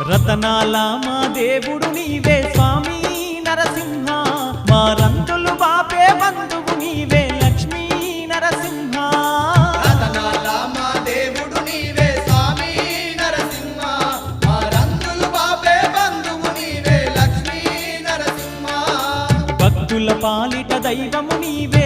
రతనాల మా దేవుడు నీవే స్వామి నరసింహ, మా రంతులు బాపే బంధువు నీవే లక్ష్మీ నరసింహ. రతనాల మా దేవుడు నీవే స్వామి నరసింహ, మా రంతులు బాపే బంధువు నీవే లక్ష్మీ నరసింహ. భక్తుల పాలిట దైవము నీవే